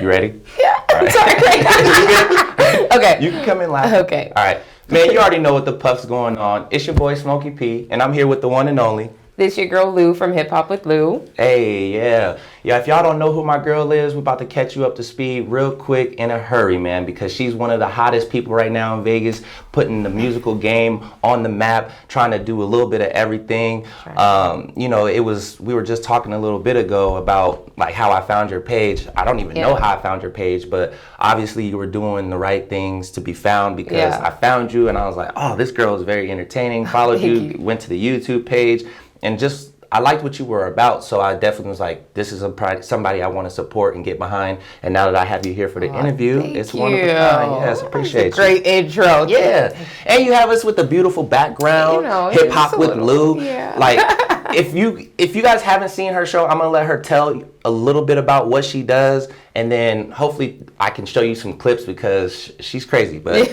You ready? Yeah. All right. Sorry. Okay. You can come in live. Okay. All right. Man, you already know what the puff's going on. It's your boy Smokey P, and I'm here with the one and only. This your girl Lou from Hip Hop with Lou. Hey, yeah. Yeah, if y'all don't know who my girl is, we're about to catch you up to speed real quick in a hurry, man, because she's one of the hottest people right now in Vegas, putting the musical game on the map, trying to do a little bit of everything. Right. You know, we were just talking a little bit ago about like how I found your page. I don't even know how I found your page, but obviously you were doing the right things to be found because I found you and I was like, oh, this girl is very entertaining. Followed you, went to the YouTube page. And just, I liked what you were about, so I definitely was like, this is somebody I want to support and get behind. And now that I have you here for the interview, it's one of a kind. Yes, appreciate you. Great intro. Yeah. And you have us with a beautiful background, Hip Hop with Lou. Yeah. Like, if you guys haven't seen her show, I'm going to let her tell a little bit about what she does. And then hopefully I can show you some clips because she's crazy. But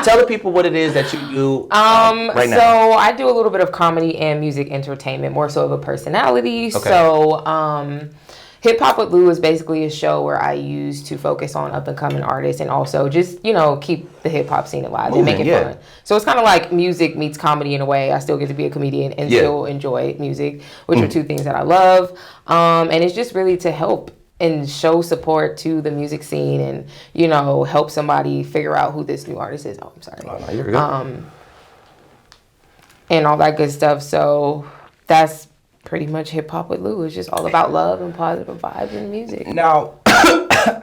tell the people what it is that you do right now. So I do a little bit of comedy and music entertainment, more so of a personality. Okay. So Hip Hop with Lou is basically a show where I use to focus on up and coming artists and also just, you know, keep the hip hop scene alive and make it fun. So it's kind of like music meets comedy in a way. I still get to be a comedian and still enjoy music, which are two things that I love. And it's just really to help and show support to the music scene and, you know, help somebody figure out who this new artist is. Oh, I'm sorry. Oh, no, you're good. And all that good stuff. So that's pretty much Hip Hop with Lou. It's just all about love and positive vibes and music. Now,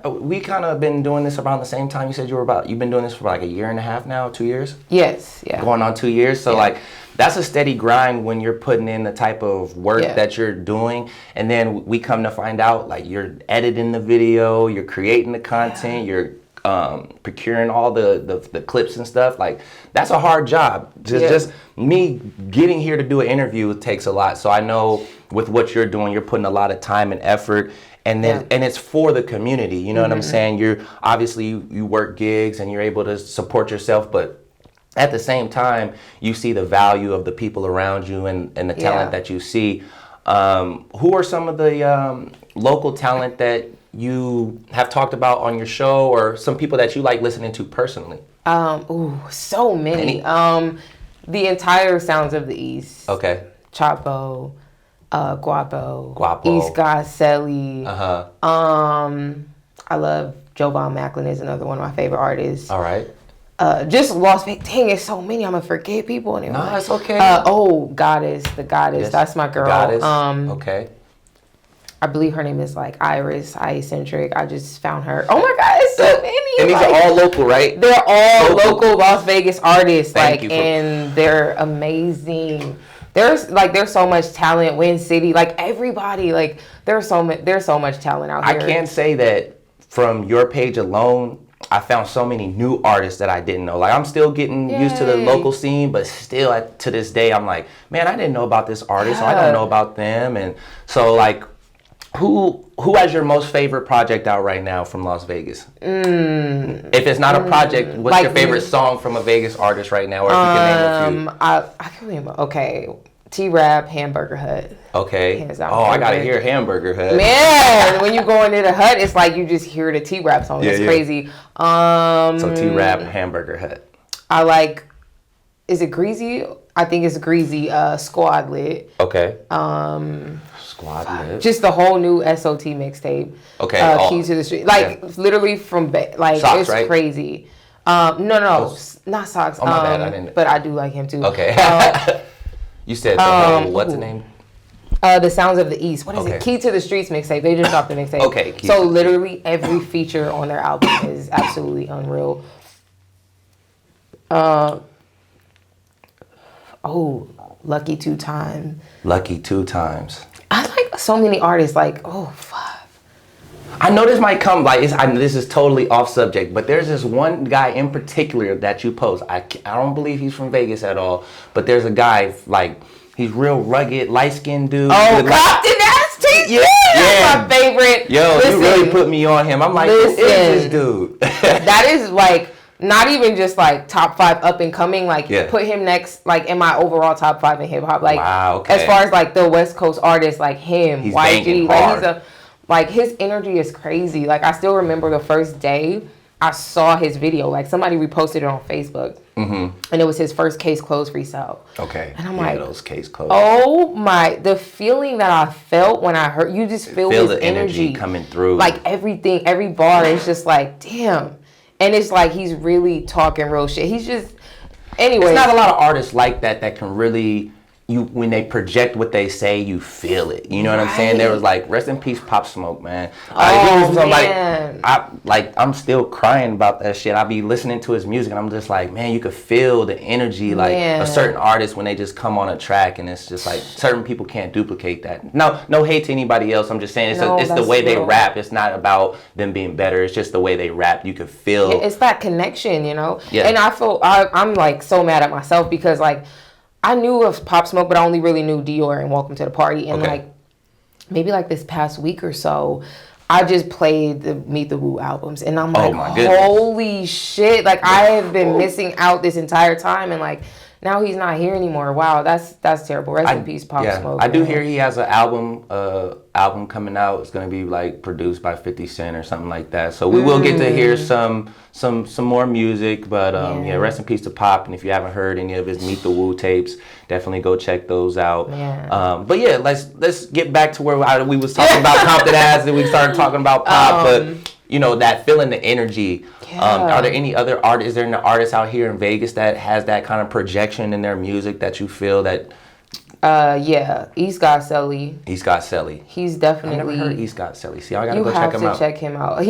we kind of been doing this around the same time. You said you've been doing this for like a year and a half now, 2 years? Yes, yeah. Going on 2 years. So like, that's a steady grind when you're putting in the type of work that you're doing. And then we come to find out like you're editing the video, you're creating the content, you're procuring all the clips and stuff. Like, that's a hard job. Just me getting here to do an interview takes a lot. So I know with what you're doing, you're putting a lot of time and effort. And then and it's for the community. You know what I'm saying? You're obviously you work gigs and you're able to support yourself, but at the same time, you see the value of the people around you and the talent that you see. Who are some of the local talent that you have talked about on your show, or some people that you like listening to personally? So many. The entire Sounds of the East. Okay. Chapo, Guapo, East Goselli. I love Jovan Macklin is another one of my favorite artists. All right. Just Las Vegas. Dang, it's so many. I'm gonna forget people. And no, it's okay. Goddess, the Goddess. Yes. That's my girl. Goddess. Okay. I believe her name is like Iris Eccentric. I just found her. Oh my God, it's so many. And these are all local, right? They're all local Las Vegas artists. And they're amazing. There's so much talent. Win City, like everybody, like there's so much talent out here. I can say that from your page alone, I found so many new artists that I didn't know. Like, I'm still getting used to the local scene, but still to this day, I'm like, man, I didn't know about this artist, or I don't know about them. And so, like, who has your most favorite project out right now from Las Vegas? If it's not a project, what's like your favorite song from a Vegas artist right now? Or if you can name a few. I can remember. Okay, T-Rap, Hamburger Hut. Okay. I gotta hear Hamburger Hut. Man, when you go into the hut, it's like you just hear the T-Rap song. It's crazy. So T-Rap, Hamburger Hut. I like. Is it Greasy? I think it's Greasy. Squad Lit. Okay. Squad Lit. Just the whole new SOT mixtape. Okay. Key to the Street. Like literally from like Socks, it's right? crazy. No, not Socks. Oh my bad, I didn't. But I do like him too. Okay. You said the whole, what's the name? The Sounds of the East. What is it? Key to the Streets mixtape. They just dropped the mixtape. Okay. So literally every feature on their album is absolutely unreal. Lucky 2 Times. Lucky 2 Times. I like so many artists. Like, fuck. I know this might come like this is totally off subject, but there's this one guy in particular that you post. I don't believe he's from Vegas at all, but there's a guy like he's real rugged, light skinned dude. Oh, Compton Nasty. Yeah, that's my favorite. Yo, you really put me on him. I'm like, who is this dude? That is like not even just like top 5 up and coming. Like put him next, like in my overall top 5 in hip hop. Like as far as like the West Coast artists, like him, he's YG, like he's Like, his energy is crazy. Like, I still remember the first day I saw his video. Like, somebody reposted it on Facebook. And it was his first Case Closed freestyle. Okay. And I'm like, those Case Closed. Oh my, the feeling that I felt when I heard, you just feel his the energy coming through. Like, everything, every bar is just like, damn. And it's like, he's really talking real shit. He's just, anyway. It's not a lot of artists like that can really, when they project what they say, you feel it. You know what I'm saying? There was like, rest in peace, Pop Smoke, man. Man. I'm still crying about that shit. I be listening to his music and I'm just like, man, you could feel the energy, like a certain artist when they just come on a track, and it's just like certain people can't duplicate that. No hate to anybody else. I'm just saying it's the way they rap. It's not about them being better. It's just the way they rap. You could feel. It's that connection, you know? Yeah. And I feel, I'm like so mad at myself because like, I knew of Pop Smoke, but I only really knew Dior and Welcome to the Party. And like, maybe like this past week or so, I just played the Meet the Woo albums. And I'm like, holy shit. Like, I have been missing out this entire time. And like, now he's not here anymore. Wow, that's terrible. Rest in peace, Pop Smoke. I do hear he has an album coming out. It's gonna be like produced by 50 Cent or something like that. So we will get to hear some more music. But rest in peace to Pop. And if you haven't heard any of his Meet the Woo tapes, definitely go check those out. But yeah, let's get back to where we was talking about Compton Ass, and we started talking about Pop. But you know, that feeling, the energy. Are there any other artists? Is there any artists out here in Vegas that has that kind of projection in their music that you feel that? East Got Selly. East Got Selly. He's definitely. I never heard East Got Selly. See, I gotta go check him out. You have to check him out.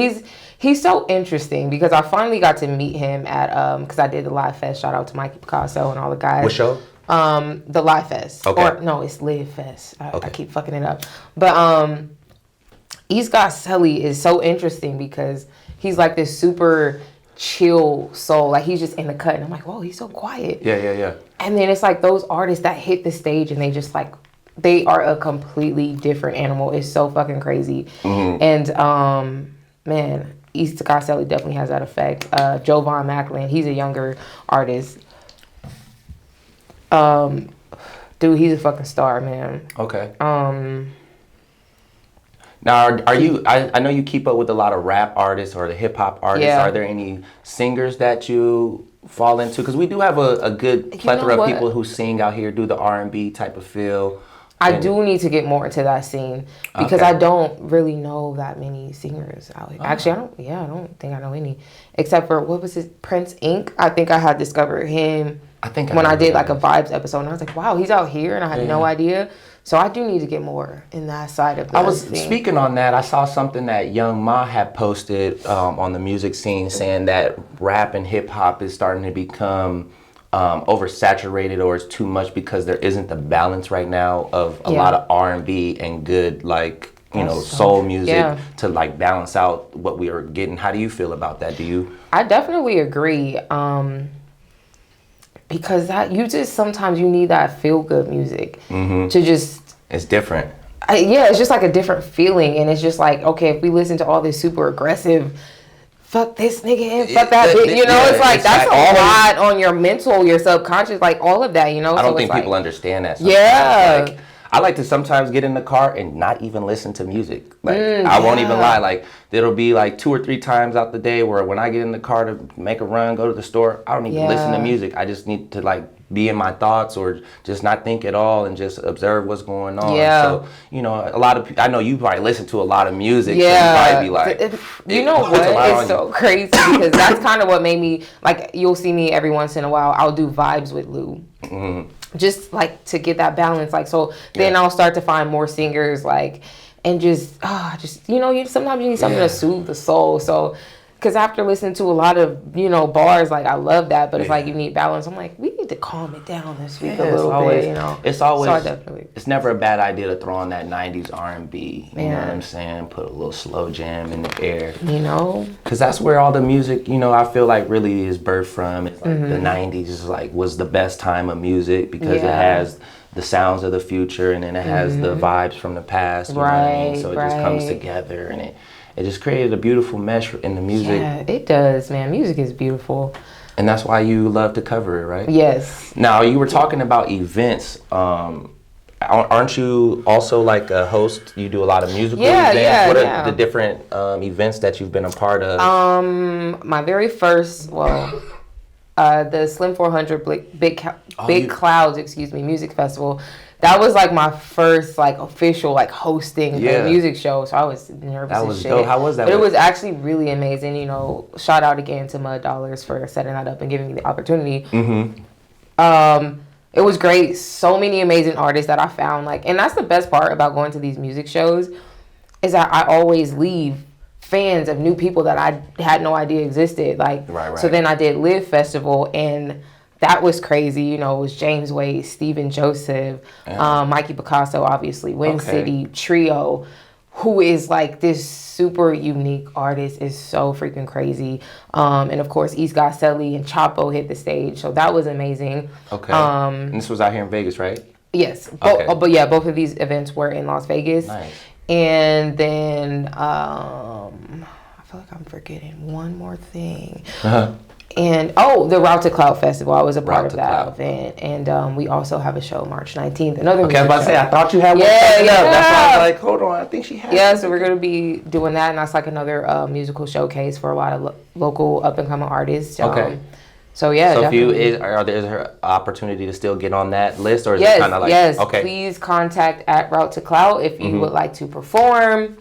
He's so interesting because I finally got to meet him at because I did the Live Fest. Shout out to Mikey Picasso and all the guys. What show? The Live Fest. Okay. Or no, it's Live Fest. I keep fucking it up. But East Got Selly is so interesting because he's like this super chill soul. Like, he's just in the cut, and I'm like, whoa, he's so quiet. Yeah. And then it's like those artists that hit the stage and they just like, they are a completely different animal. It's so fucking crazy. And man, East Got Selly definitely has that effect. Jovan Macklin, he's a younger artist. Dude, he's a fucking star, man. Okay. Now, are you? I know you keep up with a lot of rap artists or the hip hop artists. Yeah. Are there any singers that you fall into? Because we do have a good plethora of people who sing out here, do the R&B type of feel. I do need to get more into that scene because I don't really know that many singers out here. Actually, I don't think I know any except for what was his Prince Inc. I think I had discovered him. I did like a Vibes episode, and I was like, wow, he's out here, and I had no idea. So I do need to get more in that side of the scene. Speaking on that, I saw something that Young Ma had posted on the music scene saying that rap and hip hop is starting to become oversaturated, or it's too much because there isn't the balance right now of a lot of R&B and good soul music to like balance out what we are getting. How do you feel about that? I definitely agree. Because sometimes you need that feel good music to just. It's different. It's just like a different feeling, and it's just like, okay, if we listen to all this super aggressive, fuck this nigga and fuck that bitch, it's like that's a lot on your mental, your subconscious, like all of that, I don't think people understand that. Yeah. I like to sometimes get in the car and not even listen to music. Like, I won't even lie. Like, there'll be like 2 or 3 times out the day where when I get in the car to make a run, go to the store, I don't even listen to music. I just need to like be in my thoughts or just not think at all and just observe what's going on. Yeah. So, a lot of people, I know you probably listen to a lot of music. Yeah. So you probably be like, what? It's so crazy because that's kind of what made me, like, you'll see me every once in a while, I'll do vibes with Lou. Just like to get that balance, like, so then I'll start to find more singers, like, and just sometimes you need something to soothe the soul. So because after listening to a lot of bars, like, I love that, but it's like you need balance. I'm like, we need to calm it down this week a little bit. It's always it's never a bad idea to throw on that 90s R&B. You know what I'm saying? Put a little slow jam in the air. Because that's where all the music, I feel like really is birthed from. It's like the 90s was the best time of music because it has the sounds of the future and then it has the vibes from the past. You know what I mean? So it just comes together and it just created a beautiful mesh in the music. Yeah, it does, man. Music is beautiful. And that's why you love to cover it, right? Yes. Now, you were talking about events. aren't you also like a host? You do a lot of musical Yeah, events. What are the yeah. different events that you've been a part of? My very first, the Slim 400 Big Clouds, music festival. That was like my first like official like hosting a music show. So I was nervous That as was shit. dope. How was that? But it was actually really amazing. You know, shout out again to Mud Dollars for setting that up and giving me the opportunity. It was great. So many amazing artists that I found. Like, and that's the best part about going to these music shows, is that I always leave fans of new people that I had no idea existed. Like, right. So then I did Live Festival, and that was crazy. You know, it was James Wade, Steven Joseph, Mikey Picasso, obviously, Win City, Trio, who is like this super unique artist, is so freaking crazy. And of course, East Gosselli and Chapo hit the stage, so that was amazing. Okay. And this was out here in Vegas, right? Yes. Okay. But yeah, both of these events were in Las Vegas. Nice. And then I feel like I'm forgetting one more thing. And the Route to Cloud Festival. I was a part of that event, and we also have a show March 19th. Another. Okay, I was about to say, I thought you had one. Yeah. That's why I was like, hold on, I think she has. Yeah, so we're gonna be doing that, and that's like another musical showcase for a lot of local up and coming artists. Okay. So yeah. So definitely. is there an opportunity to still get on that list, or is it kind of like okay? Please contact at Route to Cloud if you would like to perform.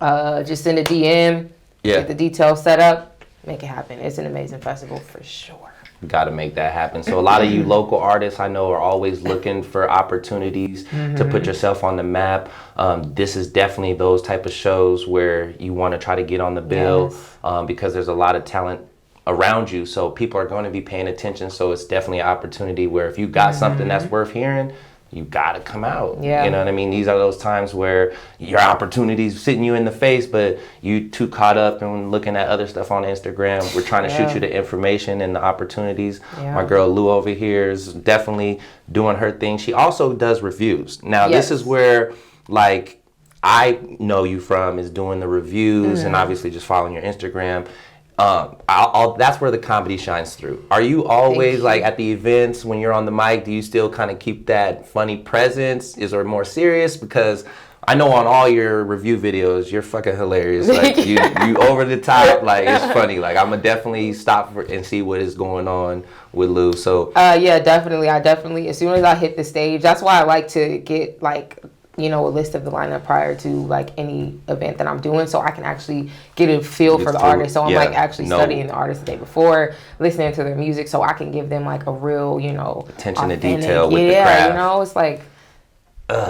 Just send a DM. Get the details set up. Make it happen. It's an amazing festival for sure. Got to make that happen. So a lot of you local artists I know are always looking for opportunities to put yourself on the map. This is definitely those type of shows where you want to try to get on the bill because there's a lot of talent around you. So people are going to be paying attention. So it's definitely an opportunity where if you got something that's worth hearing, you gotta come out. Yeah. You know what I mean? These are those times where your opportunities sitting you in the face, but you too caught up and looking at other stuff on Instagram. We're trying to shoot you the information and the opportunities. Yeah. My girl Lou over here is definitely doing her thing. She also does reviews. Now this is where like I know you from, is doing the reviews and obviously just following your Instagram. That's where the comedy shines through. Are you always like at the events when you're on the mic? Do you still kind of keep that funny presence? Is it more serious? Because I know on all your review videos, you're fucking hilarious. Like you over the top. Like it's funny. Like I'm gonna definitely stop and see what is going on with Lou. So yeah, definitely. I definitely, as soon as I hit the stage, that's why I like to get like, you know, a list of the lineup prior to like any event that I'm doing, so I can actually get a feel for the artist. So I'm like actually studying the artist the day before, listening to their music, so I can give them like a real, you know, attention to detail with the craft. You know, it's like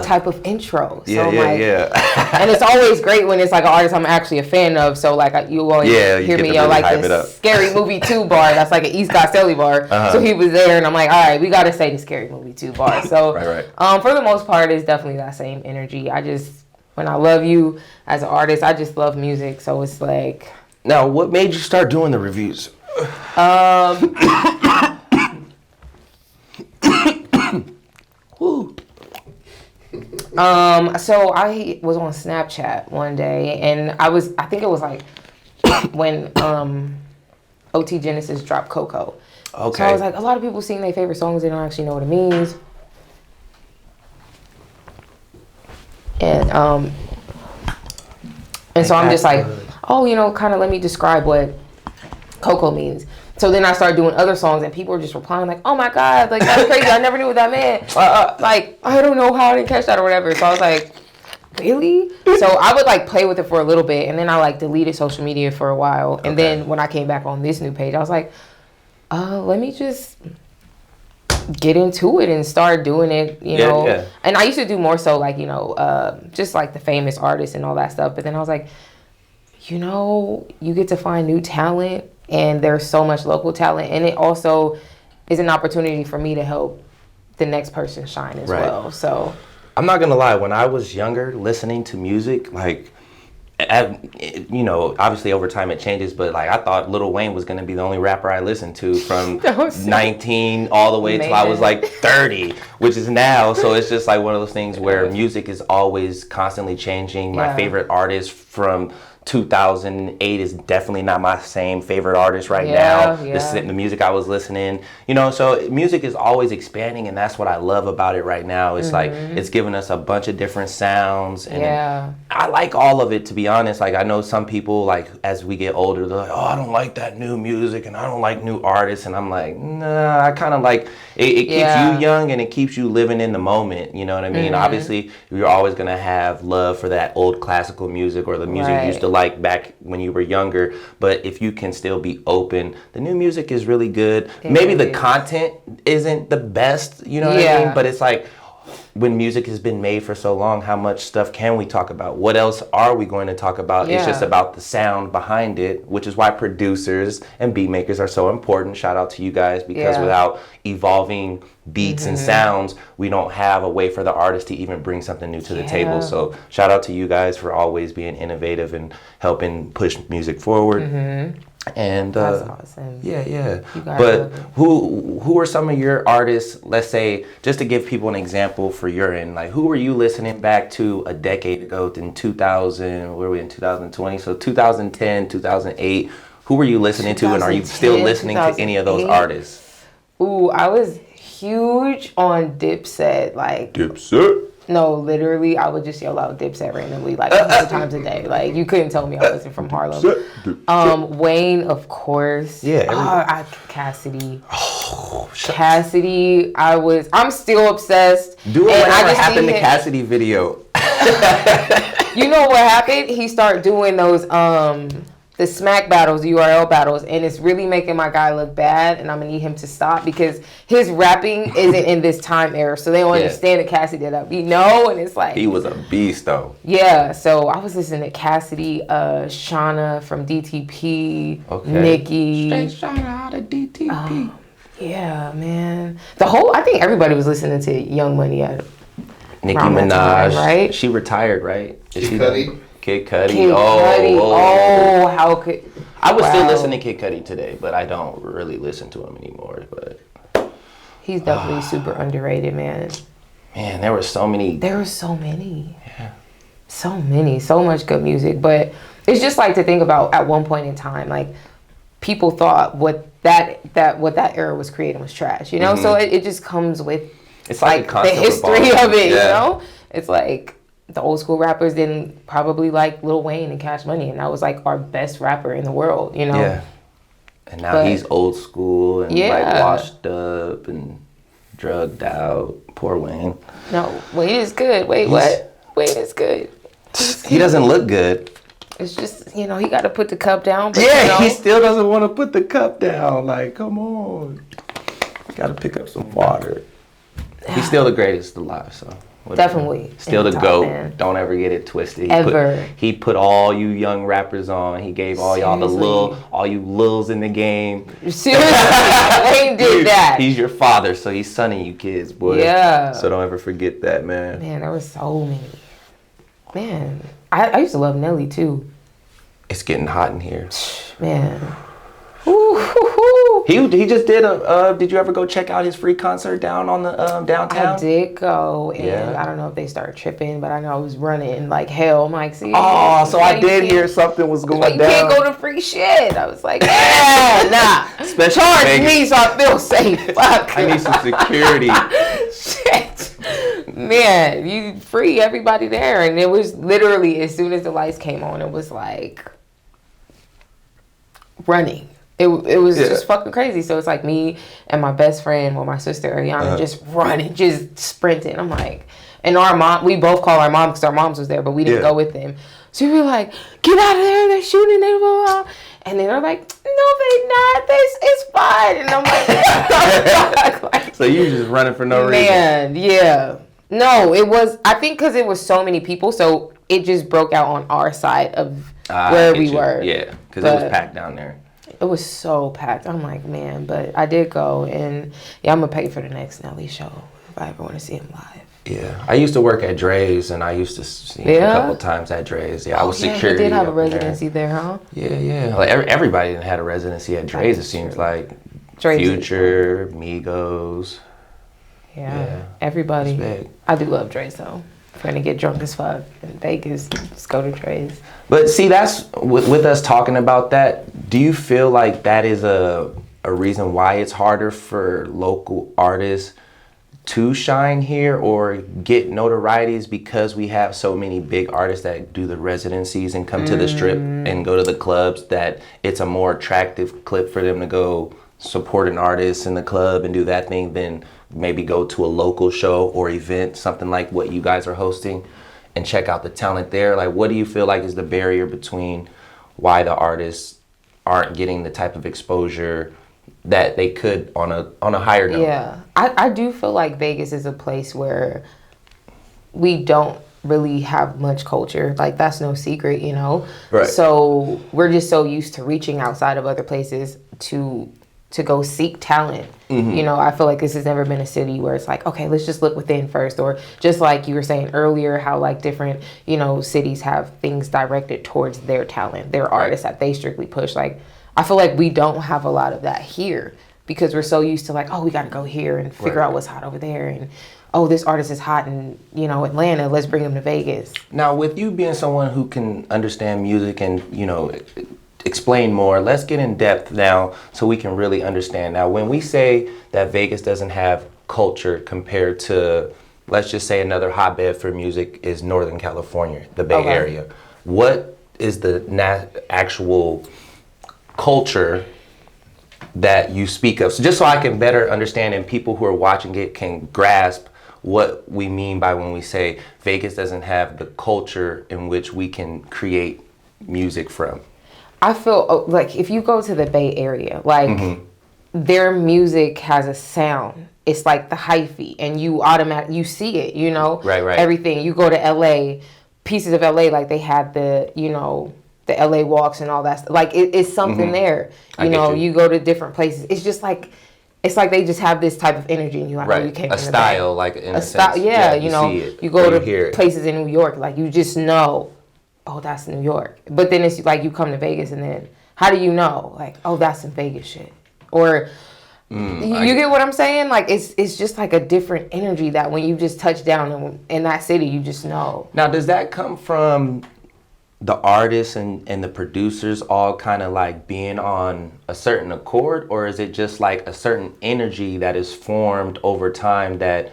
type of intro. So Yeah. And it's always great when it's like an artist I'm actually a fan of. So like you always hear me yell like this Scary Movie 2 bar. That's like an East Gosselli bar. So he was there, and I'm like, all right, we got to say the Scary Movie 2 bar. So for the most part, it's definitely that same energy. When I love you as an artist, I just love music. So it's like. Now, what made you start doing the reviews? So I was on Snapchat one day, and I think it was like when OT Genesis dropped Coco. Okay. So I was like, a lot of people sing their favorite songs, they don't actually know what it means. And so I'm just like, oh, you know, kind of let me describe what Coco means. So then I started doing other songs, and people were just replying like, oh my God, like that's crazy. I never knew what that meant. Like, I don't know how I didn't catch that or whatever. So I was like, really? So I would like play with it for a little bit, and then I like deleted social media for a while. And then when I came back on this new page, I was like, let me just get into it and start doing it, you know. Yeah. And I used to do more so like, you know, just like the famous artists and all that stuff. But then I was like, you know, you get to find new talent, and there's so much local talent, and it also is an opportunity for me to help the next person shine as well. So I'm not gonna lie, when I was younger, listening to music, like, you know, obviously over time it changes, but like I thought Lil Wayne was gonna be the only rapper I listened to from 19 all the way till I was like 30, which is now. So it's just like one of those things where music is always constantly changing. My favorite artists from 2008 is definitely not my same favorite artist right now. The music I was listening, you know, so music is always expanding, and that's what I love about it right now. It's like it's giving us a bunch of different sounds, and I like all of it, to be honest. Like, I know some people, like, as we get older, they're like, oh, I don't like that new music and I don't like new artists, and I'm like, nah, I kind of like it. Keeps you young and it keeps you living in the moment, you know what I mean? Obviously you're always gonna have love for that old classical music or the music you used to like back when you were younger, but if you can still be open, the new music is really good. Maybe the content isn't the best, you know what I mean? But it's like, when music has been made for so long, how much stuff can we talk about? What else are we going to talk about? It's just about the sound behind it, which is why producers and beat makers are so important. Shout out to you guys, because without evolving beats and sounds, we don't have a way for the artist to even bring something new to the table. So shout out to you guys for always being innovative and helping push music forward. And that's awesome. But who are some of your artists, let's say, just to give people an example for your end, like, who were you listening back to a decade ago in 2000, where are we in 2020? So 2010, 2008, who were you listening to, and are you still listening to any of those artists? Ooh, I was huge on Dipset. Like, Dipset? No, literally, I would just yell out Dipset randomly, like, 100 times a day. Like, you couldn't tell me I wasn't from Harlem. Wayne, of course. Cassidy. Oh, Cassidy, I'm still obsessed. Do whatever happened to Cassidy video. You know what happened? He started doing those, the smack battles, URL battles, and it's really making my guy look bad, and I'm gonna need him to stop, because his rapping isn't in this time era, so they don't understand that Cassidy did that. And it's like, he was a beast though. Yeah, so I was listening to Cassidy, Shauna from DTP, Nicki. Straight Shauna out of DTP. Yeah, man. I think everybody was listening to Young Money at Nicki Minaj, right? She retired, right? Is she Cudi? Kid Cudi. Kid Cudi. How could... I would still listen to Kid Cudi today, but I don't really listen to him anymore. But he's definitely super underrated, man. Man, there were so many. Yeah. So much good music. But it's just like to think about, at one point in time, like, people thought what that era was creating was trash, you know? So it just comes with, it's like the history of it, you know? It's like, the old school rappers didn't probably like Lil Wayne and Cash Money, and that was like our best rapper in the world, you know? Yeah. And now he's old school and like washed up and drugged out. Poor Wayne. No, Wayne is good. What? Wayne is good. He doesn't look good. It's just, you know, he got to put the cup down. But, he still doesn't want to put the cup down. Like, come on. Got to pick up some water. He's still the greatest alive, so. Whatever. Definitely. Still the GOAT. Man. Don't ever get it twisted. He put all you young rappers on. He gave all y'all all you lils in the game. Seriously, Wayne did that. He's your father, so he's sonning you kids, boy. Yeah. So don't ever forget that, man. Man, there were so many. Man, I used to love Nelly too. It's getting hot in here. Man. He just did did you ever go check out his free concert down on the downtown? I did go, and I don't know if they started tripping, but I know I was running like hell. I'm like, see. So I did hear something was going down. You can't go to free shit. I was like, nah. Charge me so I feel safe. Fuck. I need some security. Shit. Man, you free everybody there, and it was literally, as soon as the lights came on, it was like running. It was just fucking crazy. So it's like me and my best friend, my sister Ariana, just running, just sprinting. I'm like, and our mom, we both call our mom because our moms was there, but we didn't go with them. So we were like, get out of there, they're shooting, they blah, blah. And then they're like, no, they not. It's fine. And I'm like, so you just running for no reason. Man, yeah. No, it was, I think because it was so many people, so it just broke out on our side of where we were. Yeah, because it was packed down there. It was so packed. I'm like, man, but I did go, and I'm gonna pay for the next Nelly show if I ever want to see him live. Yeah, I used to work at Dre's, and I used to see him a couple times at Dre's. Yeah, I was security. He did have a residency there, huh? Yeah. Like everybody had a residency at Dre's. It seems like Future, Migos. Yeah, everybody. I do love Dre's though. If we're gonna get drunk as fuck in Vegas, just go to Trey's. But see, that's with us talking about that. Do you feel like that is a reason why it's harder for local artists to shine here or get notoriety is because we have so many big artists that do the residencies and come to the strip and go to the clubs that it's a more attractive clip for them to go support an artist in the club and do that thing than maybe go to a local show or event, something like what you guys are hosting, and check out the talent there? Like, what do you feel like is the barrier between why the artists aren't getting the type of exposure that they could on a higher note? Yeah, I do feel like Vegas is a place where we don't really have much culture. Like, that's no secret, you know? Right. So we're just so used to reaching outside of other places to go seek talent. You know, I feel like this has never been a city where it's like, okay, let's just look within first. Or just like you were saying earlier, how like different, you know, cities have things directed towards their talent, their artists that they strictly push. Like, I feel like we don't have a lot of that here because we're so used to like, oh, we got to go here and figure out what's hot over there. And, oh, this artist is hot in, you know, Atlanta. Let's bring him to Vegas. Now, with you being someone who can understand music and, you know, explain more, let's get in depth now so we can really understand. Now, when we say that Vegas doesn't have culture compared to, let's just say another hotbed for music is Northern California, the Bay Area. What is the actual culture that you speak of? So just so I can better understand and people who are watching it can grasp what we mean by when we say Vegas doesn't have the culture in which we can create music from. I feel like if you go to the Bay Area, like their music has a sound. It's like the hyphy, and you see it, you know? Right. Everything. You go to LA, pieces of LA, like they had the, you know, the LA walks and all that stuff. Like it's something there. You know, you go to different places. It's just like, it's like they just have this type of energy and you like, oh, you came a from style, the like in a style, sense. yeah, you know, you go to places in New York, like you just know, oh, that's New York. But then it's like you come to Vegas and then how do you know? Like, oh, that's some Vegas shit. Or you get what I'm saying? Like it's just like a different energy that when you just touch down in that city, you just know. Now, does that come from the artists and the producers all kind of like being on a certain accord, or is it just like a certain energy that is formed over time that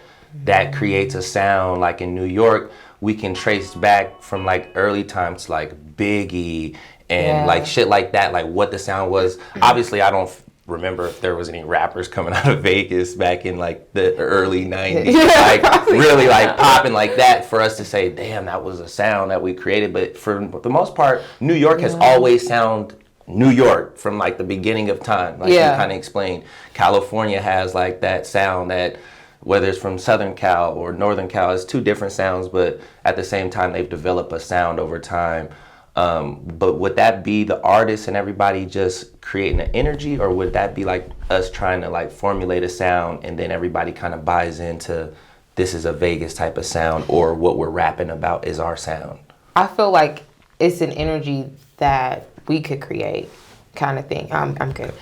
creates a sound? Like in New York, we can trace back from like early times like Biggie and like shit like that, like what the sound was. Obviously, I don't remember if there was any rappers coming out of Vegas back in like the early 90s, like really like popping like that for us to say, damn, that was a sound that we created. But for the most part, New York has always sound New York from like the beginning of time. Like you kind of explained, California has like that sound that whether it's from Southern Cal or Northern Cal, it's two different sounds, but at the same time, they've developed a sound over time. But would that be the artists and everybody just creating an energy, or would that be like us trying to like formulate a sound and then everybody kind of buys into this is a Vegas type of sound, or what we're rapping about is our sound? I feel like it's an energy that we could create, kind of thing. I'm good.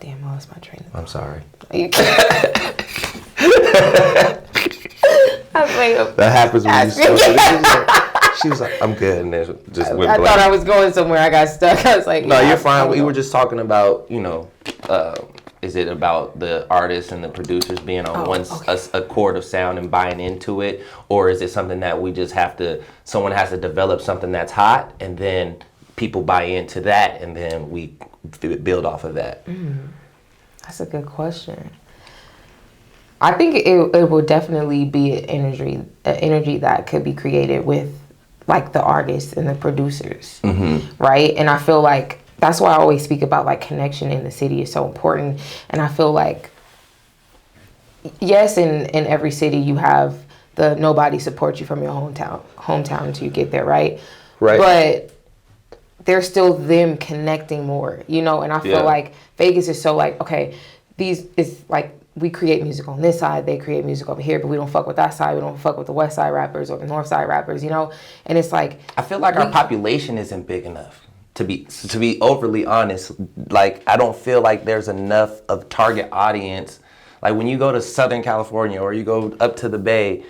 Damn, I lost my train of thought. I'm sorry. That happens when you start. She was like, I'm good. And then just went I blank. thought I was going somewhere. I got stuck. I was like, no, you're fine. We were just talking about, you know, is it about the artists and the producers being on a chord of sound and buying into it? Or is it something that we just someone has to develop something that's hot and then people buy into that and then we build off of that? That's a good question. I think it will definitely be an energy that could be created with like the artists and the producers, right? And I feel like that's why I always speak about like connection in the city is so important. And I feel like, yes, in every city you have the nobody supports you from your hometown until you get there, right? Right. But there's still them connecting more, you know? And I feel like Vegas is so like, okay, it's like, we create music on this side, they create music over here, but we don't fuck with that side. We don't fuck with the west side rappers or the north side rappers, you know? And it's like, I feel like our population isn't big enough, to be overly honest. Like, I don't feel like there's enough of target audience. Like when you go to Southern California or you go up to the Bay,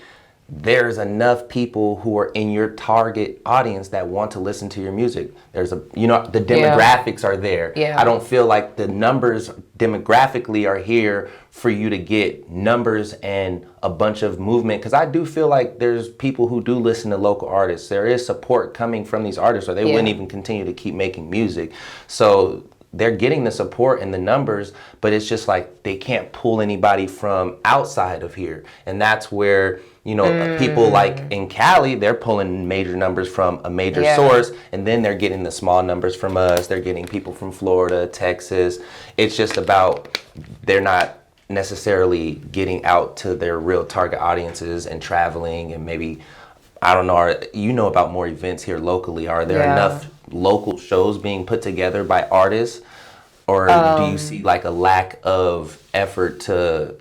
there's enough people who are in your target audience that want to listen to your music. There's the demographics are there. Yeah. I don't feel like the numbers demographically are here for you to get numbers and a bunch of movement. Because I do feel like there's people who do listen to local artists. There is support coming from these artists, or they wouldn't even continue to keep making music. So they're getting the support and the numbers, but it's just like they can't pull anybody from outside of here. And that's where, people like in Cali, they're pulling major numbers from a major source, and then they're getting the small numbers from us. They're getting people from Florida, Texas. It's just about they're not necessarily getting out to their real target audiences and traveling, and maybe, I don't know, about more events here locally. Are there enough local shows being put together by artists, or do you see like a lack of effort to,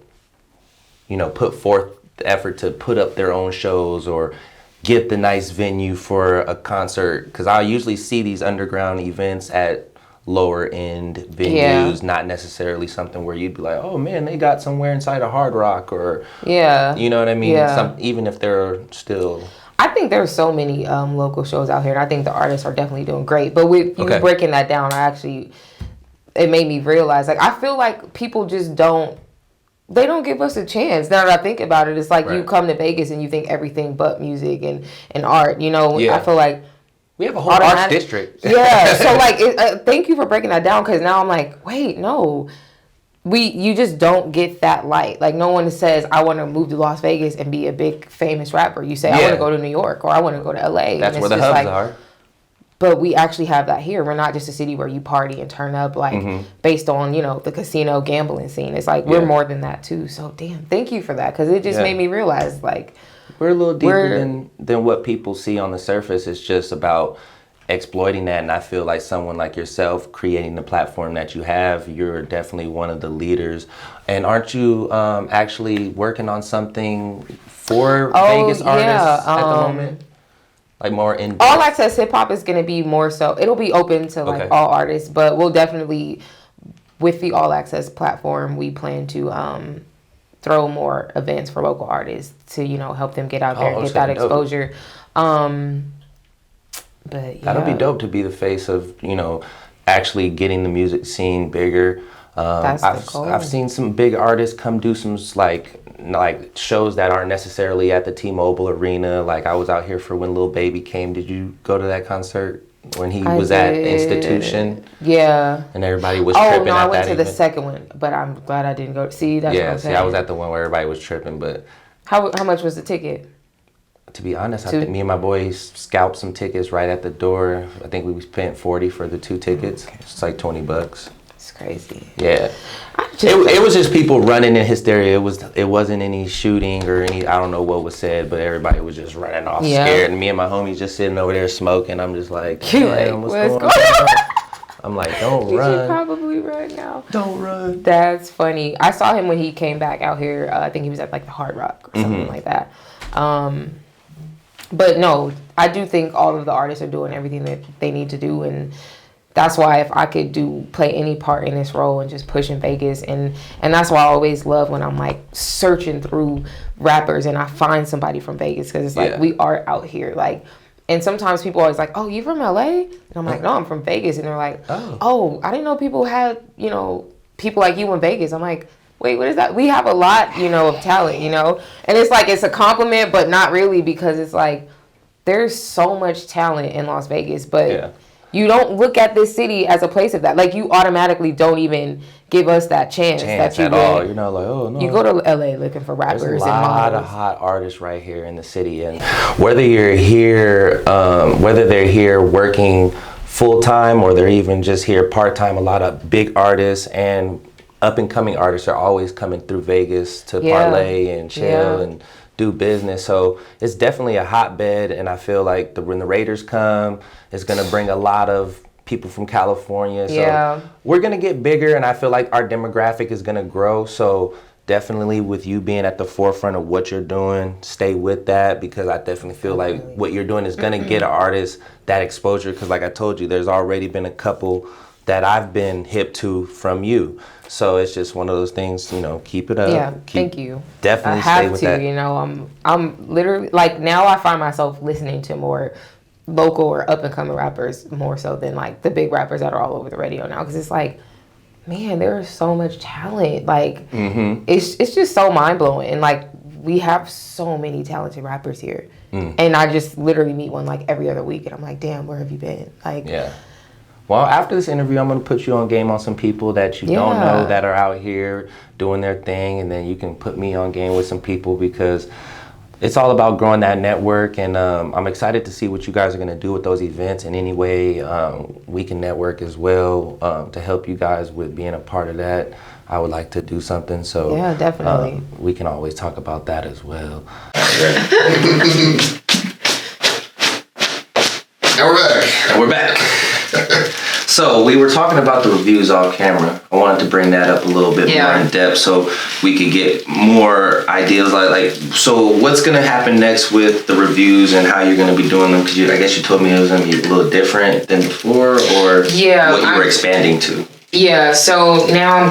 put forth the effort to put up their own shows or get the nice venue for a concert? Because I usually see these underground events at lower end venues, not necessarily something where you'd be like, oh man, they got somewhere inside a Hard Rock, or you know what I mean? Even if they're still... I think there's so many local shows out here, and I think the artists are definitely doing great. But with you breaking that down, it made me realize, like, I feel like people just don't give us a chance. Now that I think about it, it's like you come to Vegas and you think everything but music and art, I feel like we have a whole arts district. So like, thank you for breaking that down, because now I'm like, wait, no. You just don't get that light. Like, no one says, I want to move to Las Vegas and be a big famous rapper. You say, I want to go to New York, or I want to go to LA. That's where the hubs are. But we actually have that here. We're not just a city where you party and turn up, like, based on, the casino gambling scene. It's like, we're more than that too. So, damn, thank you for that, because it just made me realize, like, we're a little deeper than what people see on the surface. It's just about exploiting that. And I feel like someone like yourself, creating the platform that you have, you're definitely one of the leaders. And aren't you actually working on something for Vegas artists at the moment? Like more in All Access Hip Hop is going to be more so, it'll be open to like all artists, but we'll definitely, with the All Access platform, we plan to throw more events for local artists to, help them get out there and get that exposure. But that'll be dope to be the face of, actually getting the music scene bigger. I've seen some big artists come do some like shows that aren't necessarily at the T-Mobile Arena. Like, I was out here for when Lil Baby came. Did you go to that concert when he was at Institution? Yeah. And everybody was tripping at that. I went to the second one, but I'm glad I didn't go. See, that's what I'm saying. I was at the one where everybody was tripping, but... How much was the ticket? To be honest, I think me and my boys scalped some tickets right at the door. I think we spent $40 for the 2 tickets. It's like $20. It's crazy. Yeah. It was just people running in hysteria. It wasn't any shooting or any, I don't know what was said, but everybody was just running off scared. And me and my homies just sitting over there smoking. I'm just like, what's going on? I'm like, don't run. You should probably run now. Don't run. That's funny. I saw him when he came back out here. I think he was at like the Hard Rock or something like that. But no, I do think all of the artists are doing everything that they need to do, and that's why if I could play any part in this role and just push in Vegas, and that's why I always love when I'm like searching through rappers and I find somebody from Vegas, because it's like we are out here, like. And sometimes people are always like, oh, you from LA? And I'm like, no, I'm from Vegas. And they're like, oh, I didn't know people had, people like you in Vegas. I'm like, wait, what is that? We have a lot, of talent, And it's like, it's a compliment, but not really, because it's like, there's so much talent in Las Vegas, but you don't look at this city as a place of that. Like, you automatically don't even give us that chance that you at all. You're not like, oh no. You go to LA looking for rappers. There's a lot of hot artists right here in the city, and whether you're here, whether they're here working full time or they're even just here part time, a lot of big artists and up and coming artists are always coming through Vegas to parlay and chill and do business. So it's definitely a hotbed, and I feel like when the Raiders come, it's gonna bring a lot of people from California. So we're gonna get bigger, and I feel like our demographic is gonna grow. So definitely with you being at the forefront of what you're doing, stay with that, because I definitely feel like what you're doing is gonna get an artist that exposure. Because like I told you, there's already been a couple that I've been hip to from you. So it's just one of those things, you know, keep it up. Yeah, thank you. Definitely I have stay with to, that. you know, I'm literally, like, now I find myself listening to more local or up and coming rappers more so than like the big rappers that are all over the radio now, because it's like, man, there's so much talent. Like, it's just so mind blowing, and like we have so many talented rappers here, and I just literally meet one like every other week, and I'm like, damn, where have you been? Like, yeah. Well, after this interview, I'm going to put you on game on some people that you don't know that are out here doing their thing, and then you can put me on game with some people, because it's all about growing that network, and I'm excited to see what you guys are going to do with those events in any way we can network as well to help you guys with being a part of that. I would like to do something, so yeah, definitely. We can always talk about that as well. And we're back. So we were talking about the reviews off camera. I wanted to bring that up a little bit more in depth so we could get more ideas. So what's going to happen next with the reviews and how you're going to be doing them? Because I guess you told me it was going to be a little different than before, or what you were expanding to. Yeah, so now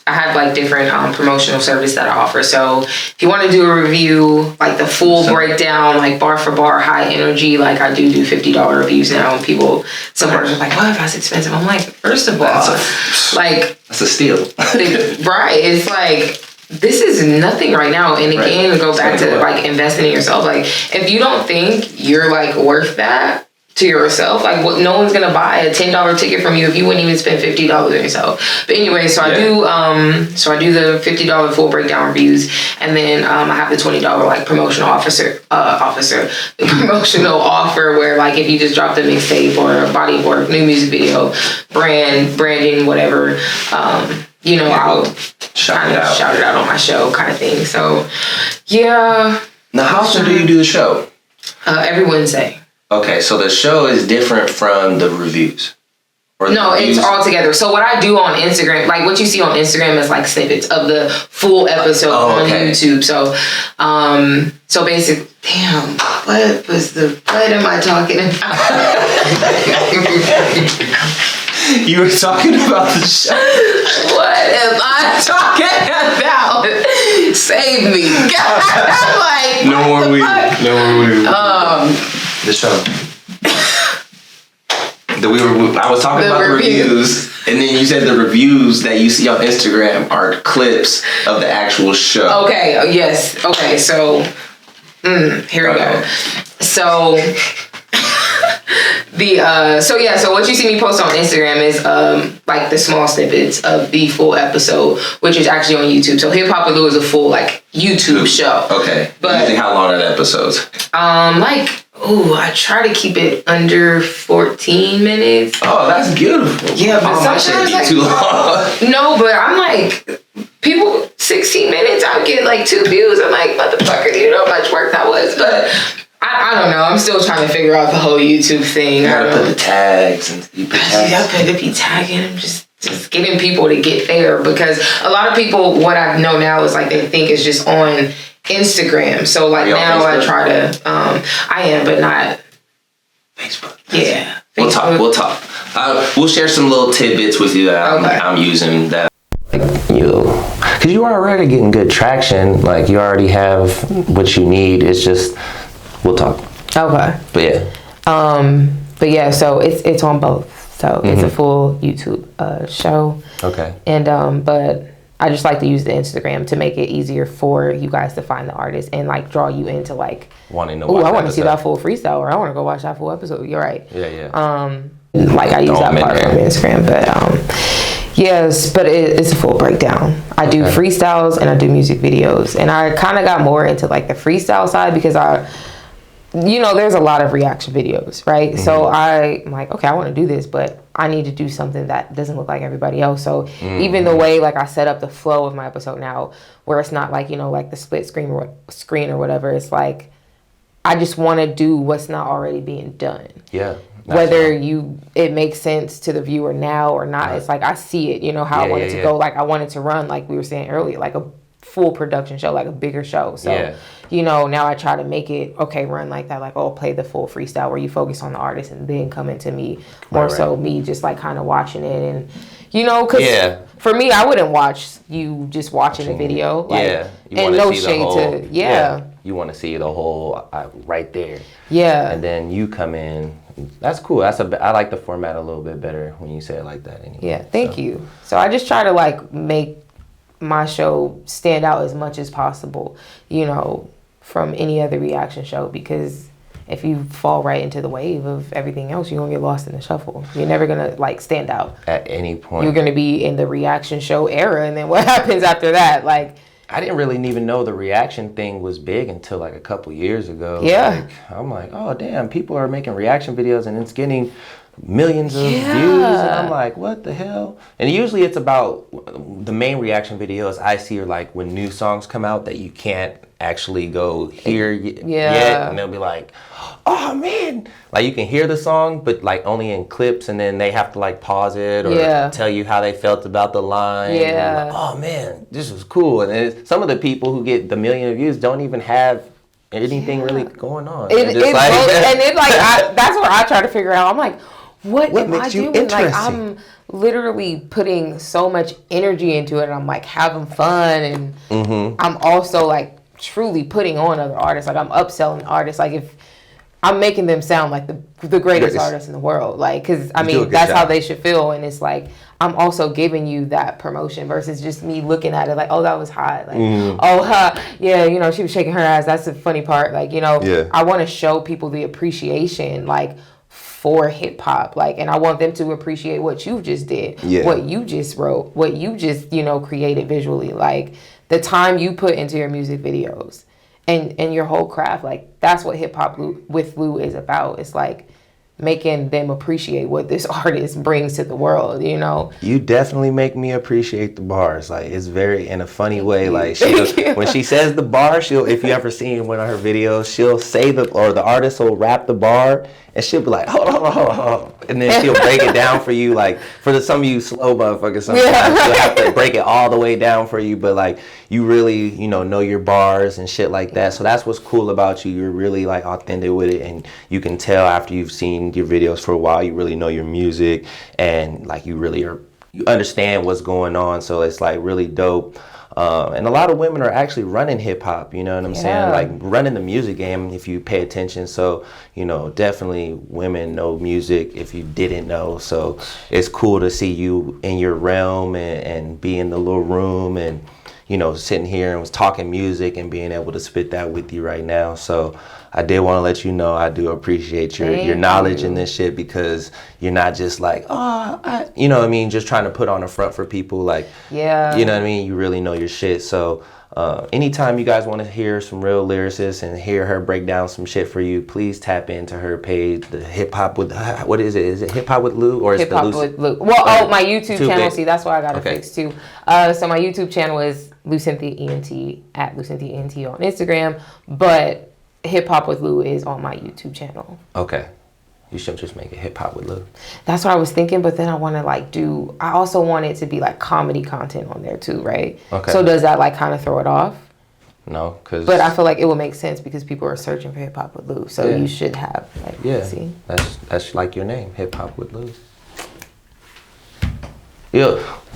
I have like different promotional service that I offer. So if you want to do a review, like the full breakdown, like bar for bar, high energy, like I do $50 reviews now, and some artists are like, what, that's expensive? I'm like, first of all, that's a steal. Right. It's like, this is nothing right now. And again, go back to like investing in yourself. Like, if you don't think you're like worth that to yourself, like, no one's gonna buy a $10 ticket from you if you wouldn't even spend $50 on yourself. But anyway, so I do the $50 full breakdown reviews, and then I have the $20 like promotional the promotional offer, where like if you just dropped a mixtape or a body of work, new music video, branding, whatever, I'll shout it out on my show, kind of thing. So yeah. Now, how often do you do the show? Every Wednesday. Okay, so the show is different from the reviews. It's all together. So what I do on Instagram, like what you see on Instagram is like snippets of the full episode on YouTube. So basically, damn, what am I talking about? You were talking about the show. What am I talking about? Save me. I'm like, no more weed. The show. I was talking about the reviews, and then you said the reviews that you see on Instagram are clips of the actual show. Okay. Yes. Okay. So, here we go. So. So what you see me post on Instagram is like the small snippets of the full episode, which is actually on YouTube. So Hip Hop with Lou is a full like YouTube show. Okay. But usually how long are the episodes? I try to keep it under 14 minutes. Oh, that's beautiful. Yeah, but sometimes like, too long. No, but I'm like, people 16 minutes, I'll get like 2 views. I'm like, motherfucker, you know how much work that was, but. I don't know. I'm still trying to figure out the whole YouTube thing. You gotta put the tags and you put tags. I could be tagging them, just getting people to get there, because a lot of people, what I know now is like they think it's just on Instagram. So like now I try to, I am, but not Facebook. Yeah. We'll talk. We'll share some little tidbits with you that I'm using that. Because you are already getting good traction. Like you already have what you need. It's just. We'll talk. Okay. But yeah, so it's on both. So it's a full YouTube show. Okay. And but I just like to use the Instagram to make it easier for you guys to find the artist and like draw you into like wanting to watch. I want to see that full freestyle, or I want to go watch that full episode. You're right. Yeah. Like I use that part from Instagram, but yes, but it's a full breakdown. I do freestyles and I do music videos, and I kind of got more into like the freestyle side because there's a lot of reaction videos, right? Mm-hmm. So I'm like, okay, I want to do this, but I need to do something that doesn't look like everybody else. So even the way like I set up the flow of my episode now, where it's not like, like the split screen or whatever, it's like, I just want to do what's not already being done. Yeah. Whether it makes sense to the viewer now or not, it's like I see it, how I want it to go. Like I wanted to run, like we were saying earlier, like a full production show, like a bigger show. So, you know, now I try to make it, run like that. Like, play the full freestyle where you focus on the artist and then come into me. More so me just like kind of watching it. And, you know, because for me, I wouldn't watch you just watching the video. Like, you and no shade to, you want to see the whole right there. Yeah. And then you come in. That's cool. I like the format a little bit better when you say it like that anyway. Yeah, thank you. So I just try to like make my show stand out as much as possible, you know, from any other reaction show, because if you fall right into the wave of everything else, you're gonna get lost in the shuffle. You're never gonna like stand out at any point. You're gonna be in the reaction show era, and then what happens after that? Like, I didn't really even know the reaction thing was big until like a couple years ago. Yeah. Like, I'm like, oh damn, people are making reaction videos and it's getting millions of views, and I'm like, what the hell? And usually it's about the main reaction videos I see are like when new songs come out that you can't actually go hear yet, and they'll be like, oh man, like you can hear the song but like only in clips, and then they have to like pause it or tell you how they felt about the line. Like, oh man, this was cool. And some of the people who get the million views don't even have anything really going on. That's where I try to figure out. I'm like, what am I doing? Like, I'm literally putting so much energy into it, and I'm like having fun, and I'm also like truly putting on other artists. Like, I'm upselling artists. Like, if I'm making them sound like the greatest artists in the world, like, because I mean that's how they should feel. And it's like I'm also giving you that promotion versus just me looking at it like, oh, that was hot, like, you know, she was shaking her ass. That's the funny part. Like, you know, I want to show people the appreciation, like, for hip hop, like, and I want them to appreciate what you just did, what you just wrote, what you just, you know, created visually, like the time you put into your music videos and your whole craft. Like, that's what hip hop with Lou is about. It's like making them appreciate what this artist brings to the world, you know? You definitely make me appreciate the bars. Like, it's very, in a funny way, like, when she says the bar, if you ever seen one of her videos, she'll say the artist will rap the bar, and she'll be like, hold on. And then she'll break it down for you, like, for some of you slow motherfuckers, sometimes she'll have to break it all the way down for you, but, like, you really, you know your bars and shit like that. So that's what's cool about you. You're really, like, authentic with it, and you can tell after you've seen your videos for a while, you really know your music, and, like, you understand what's going on. So it's, like, really dope. And a lot of women are actually running hip hop, you know what I'm saying? Like, running the music game if you pay attention. So, you know, definitely women know music if you didn't know. So it's cool to see you in your realm and be in the little room and, you know, sitting here and was talking music and being able to spit that with you right now. So I did want to let you know I do appreciate your knowledge in this shit, because you're not just like, you know what I mean, just trying to put on a front for people. Like, you know what I mean? You really know your shit. So anytime you guys want to hear some real lyricists and hear her break down some shit for you, please tap into her page, the Hip Hop with, what is it? Is it Hip Hop with Lou, or is it Hip Hop with Lou? Well, my YouTube channel. See, that's why I got it fixed too. So my YouTube channel is Lou Cynthia ENT, at Lou Cynthia ENT on Instagram, but Hip Hop with Lou is on my YouTube channel. Okay. You should just make it Hip Hop with Lou. That's what I was thinking, but then I want to like I also want it to be like comedy content on there too, right? Okay. So does that like kind of throw it off? No, because... But I feel like it would make sense because people are searching for Hip Hop with Lou. So you should have, like, see? That's like your name, Hip Hop with Lou.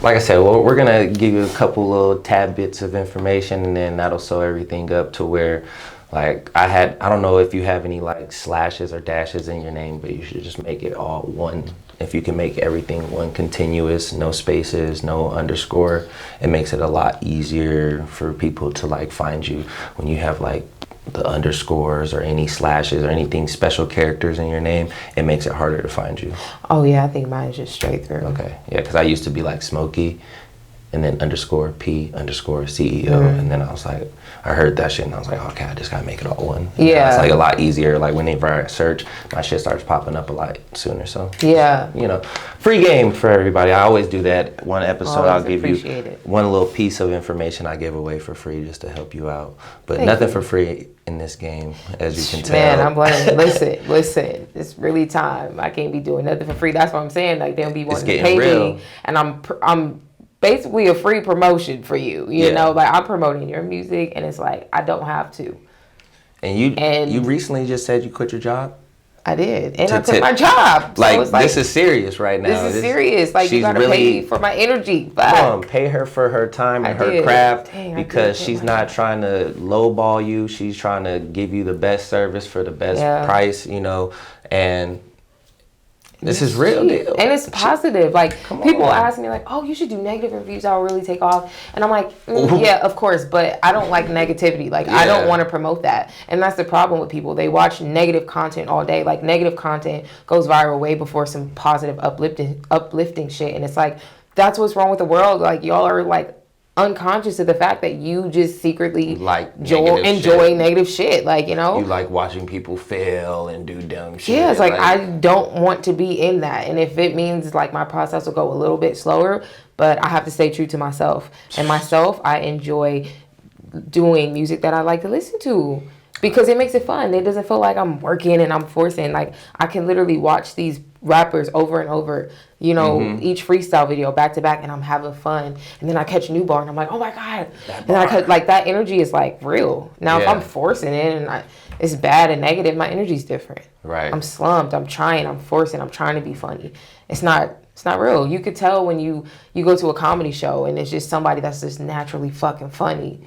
Like I said, we're going to give you a couple little tad bits of information, and then that'll sew everything up to where... Like, I don't know if you have any like slashes or dashes in your name, but you should just make it all one. If you can make everything one continuous, no spaces, no underscore, it makes it a lot easier for people to like find you. When you have like the underscores or any slashes or anything special characters in your name, it makes it harder to find you. Oh yeah, I think mine is just straight through. Okay, yeah, because I used to be like Smokey, and then underscore P underscore CEO, and then I was like, I heard that shit and I was like, okay, I just gotta make it all one. It's like a lot easier. Like whenever I search, my shit starts popping up a lot sooner. So you know, free game for everybody. I always do that. One episode, I'll give you one little piece of information I give away for free just to help you out. But nothing for free in this game, as you can tell. Man, I'm like, listen, it's really time. I can't be doing nothing for free. That's what I'm saying. Like they'll be wanting to pay me, and I'm basically a free promotion for you. You know, like I'm promoting your music, and it's like I don't have to. And you recently just said you quit your job? I did, and I quit my job. So like, this is serious right now. This is serious. Like, you gotta pay me for my energy. Come on, pay her for her time and her craft. Because she's not trying to lowball you. She's trying to give you the best service for the best price, you know, and this is real deal. And it's positive. Like, people ask me, like, oh, you should do negative reviews. That'll really take off. And I'm like, yeah, of course. But I don't like negativity. Like, I don't want to promote that. And that's the problem with people. They watch negative content all day. Like, negative content goes viral way before some positive, uplifting shit. And it's like, that's what's wrong with the world. Like, y'all are, like, unconscious of the fact that you just secretly enjoy negative shit. Like, you know, you like watching people fail and do dumb shit. Yeah, it's like I don't want to be in that. And if it means like my process will go a little bit slower, but I have to stay true to myself. And myself, I enjoy doing music that I like to listen to because it makes it fun. It doesn't feel like I'm working and I'm forcing. Like, I can literally watch these rappers over and over, you know, each freestyle video back to back, and I'm having fun. And then I catch a new bar and I'm like, oh my God. And I cut, like, that energy is like real. Now if I'm forcing it and it's bad and negative, my energy's different. Right. I'm slumped, I'm trying, I'm forcing, I'm trying to be funny. It's not real. You could tell when you go to a comedy show and it's just somebody that's just naturally fucking funny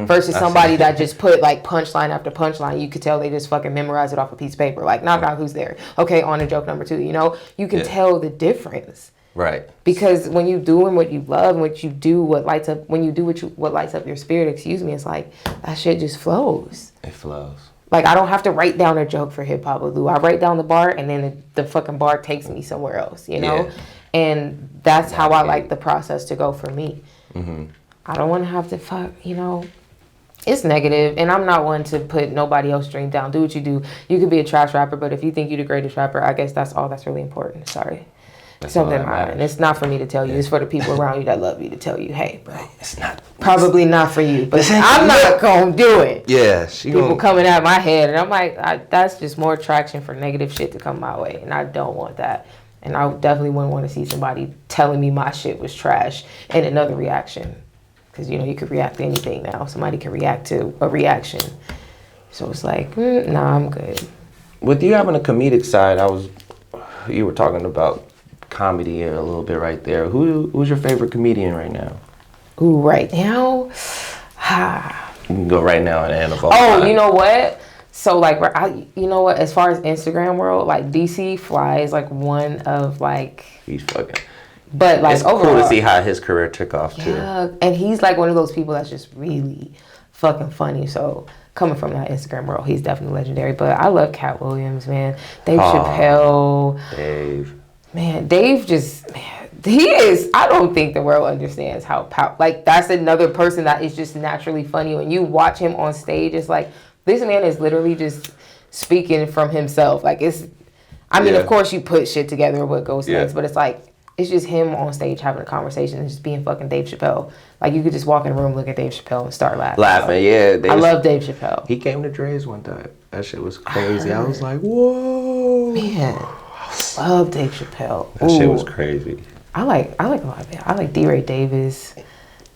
versus somebody that just put like punchline after punchline. You could tell they just fucking memorize it off a piece of paper. Like, knock out who's there. Okay, on to joke number 2. You know, you can tell the difference. Right. Because when you doing what you love, what you do, what lights up your spirit, it's like that shit just flows. It flows. Like, I don't have to write down a joke for Hip Hop with Lou. I write down the bar, and then the fucking bar takes me somewhere else, you know? Yeah. And that's how I like the process to go for me. I don't want to have to you know? It's negative, and I'm not one to put nobody else's dream down. Do what you do. You could be a trash rapper, but if you think you're the greatest rapper, I guess that's all that's really important. Sorry. Something and it's not for me to tell you. It's for the people around you that love you to tell you, hey, bro, it's not probably not for you, but I'm not gonna do it. Yeah, people coming at my head, and I'm like, that's just more attraction for negative shit to come my way, and I don't want that. And I definitely wouldn't want to see somebody telling me my shit was trash and another reaction, because you know you could react to anything now. Somebody can react to a reaction, so it's like, nah, I'm good. With you having a comedic side, you were talking about comedy a little bit right there. Who's your favorite comedian right now? Ooh, right now? You can go right now and end up. Oh, you know what? So like, you know what? As far as Instagram world, like DC Fly is like one of like. He's fucking. But like, it's cool to see how his career took off too. Yeah, and he's like one of those people that's just really fucking funny. So coming from that Instagram world, he's definitely legendary. But I love Cat Williams, man. Dave Chappelle. Man, Dave he is, I don't think the world understands how like, that's another person that is just naturally funny. When you watch him on stage, it's like, this man is literally just speaking from himself. Like, of course you put shit together what goes next, but it's like, it's just him on stage having a conversation and just being fucking Dave Chappelle. Like, you could just walk in a room, look at Dave Chappelle and start laughing. I love Dave Chappelle. He came to Dre's one time. That shit was crazy. I was like, whoa. Man. Love Dave Chappelle. That shit was crazy. I like a lot of it. I like D. Ray Davis.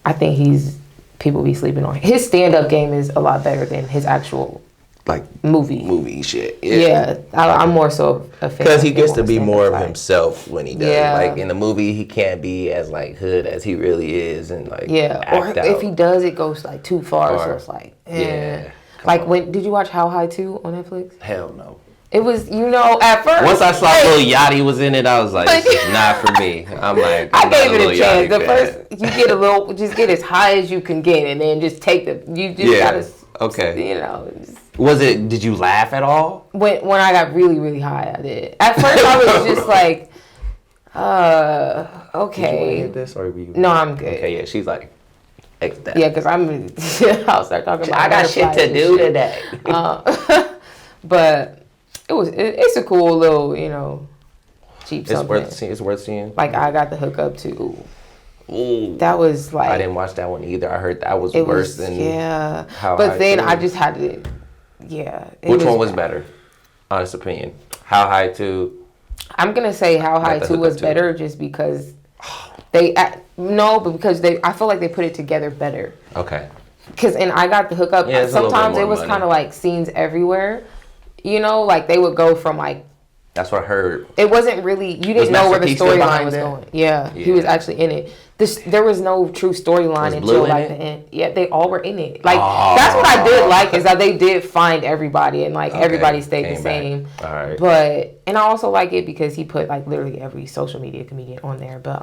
I think people be sleeping on him. His stand-up game is a lot better than his actual like movie shit. Yeah, I'm more so a fan because he gets to be more of himself when he does. Yeah. Like in the movie, he can't be as like hood as he really is, and like or if he does, it goes like too far. So it's like like did you watch How High 2 on Netflix? Hell no. It was, at first. Once I saw Lil Yachty was in it, I was like, this is not for me. I'm like, I gave it a chance. The first, you get just get as high as you can get, and then just take you just gotta, okay. Did you laugh at all? When I got really, really high, I did. At first, I was just like, okay. Did you want to hit this, or no, I'm good. Okay, yeah, she's like, X that. Yeah, because I'll start talking about I got shit to do today. But it's a cool little, cheap something. It's worth seeing. Like, I got the hookup too. Ooh. That was like. I didn't watch that one either. I heard that was worse than. Yeah. But then I just had to. Yeah. Which one was better? Honest opinion. How High 2? I'm gonna say How High 2 was better just because No, but because I feel like they put it together better. Okay. And I got the hookup. Yeah, sometimes it was kind of like scenes everywhere. You know, like they would go from like. That's what I heard. It wasn't really. You didn't know where the storyline was going. Yeah, he was actually in it. There was no true storyline until like the end. Yeah, they all were in it. Like that's what I did like is that they did find everybody and like everybody stayed the same. All right. But I also like it because he put like literally every social media comedian on there. But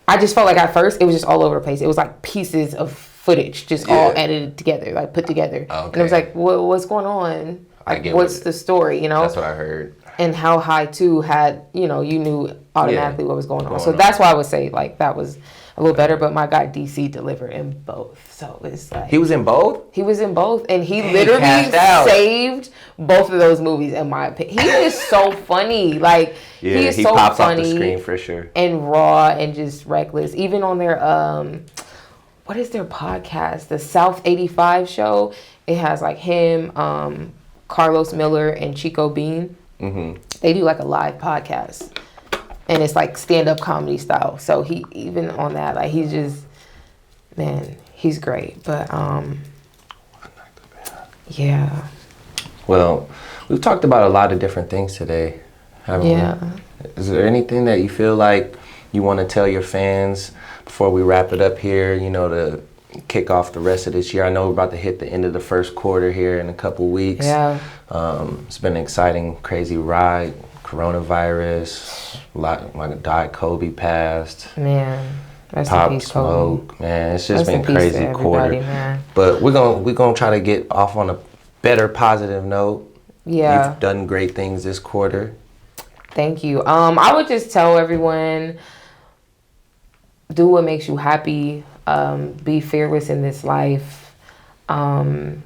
I just felt like at first it was just all over the place. It was like pieces of footage just all edited together, like put together. Okay. And it was like, what's going on? Like, what's the story? You know. That's what I heard. And how High 2 had, you knew automatically what was going on. So that's why I would say, like, that was a little better. But my guy DC delivered in both. So it's like... He was in both? He was in both. And he literally saved both of those movies, in my opinion. He is so funny. Like, he is so pops funny. Off the screen for sure. And raw and just reckless. Even on their... what is their podcast? The South 85 show. It has, like, him, Carlos Miller, and Chico Bean. Mm-hmm. They do like a live podcast and it's like stand-up comedy style, so he even on that, like, he's just, man, he's great. But yeah, well, we've talked about a lot of different things today, haven't we? Is there anything that you feel like you want to tell your fans before we wrap it up here, to kick off the rest of this year? I know we're about to hit the end of the first quarter here in a couple weeks. It's been an exciting, crazy ride. Coronavirus, like Diet Kobe passed. Man, rest Pop in peace, Smoke. Kobe. Man, it's just Rest been crazy quarter. Man. But we're gonna try to get off on a better, positive note. Yeah, you've done great things this quarter. Thank you. I would just tell everyone, do what makes you happy. Be fearless in this life, and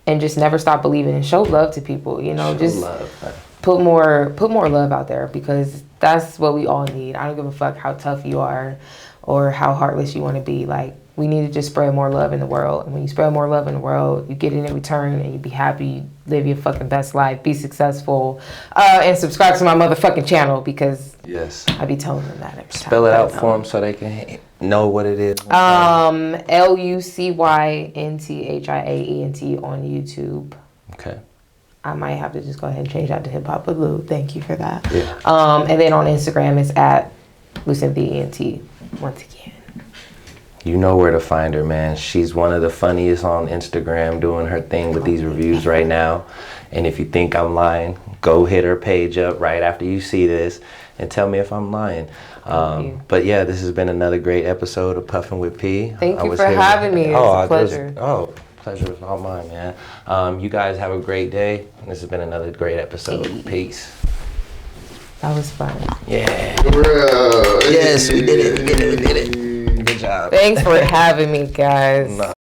just never stop believing and show love to people. Put more love out there, because that's what we all need. I don't give a fuck how tough you are or how heartless you want to be. Like, we need to just spread more love in the world. And when you spread more love in the world, you get it in return, and you be happy, live your fucking best life, be successful, and subscribe to my motherfucking channel, because I be telling them that every time. Spell it out for them so they can know what it is. LUCYNTHIAENT on YouTube. Okay. I might have to just go ahead and change that to Hip Hop with Lou. Thank you for that. Yeah. And then on Instagram, it's at LucynthaENT once again. You know where to find her, man. She's one of the funniest on Instagram, doing her thing with these reviews right now. And if you think I'm lying, go hit her page up right after you see this and tell me if I'm lying. But yeah, this has been another great episode of Puffin' with P. Thank you for having me. It's a pleasure. Pleasure is all mine, man. You guys have a great day. This has been another great episode. Peace. That was fun. Yeah. Yes, we did it. Good job. Thanks for having me, guys.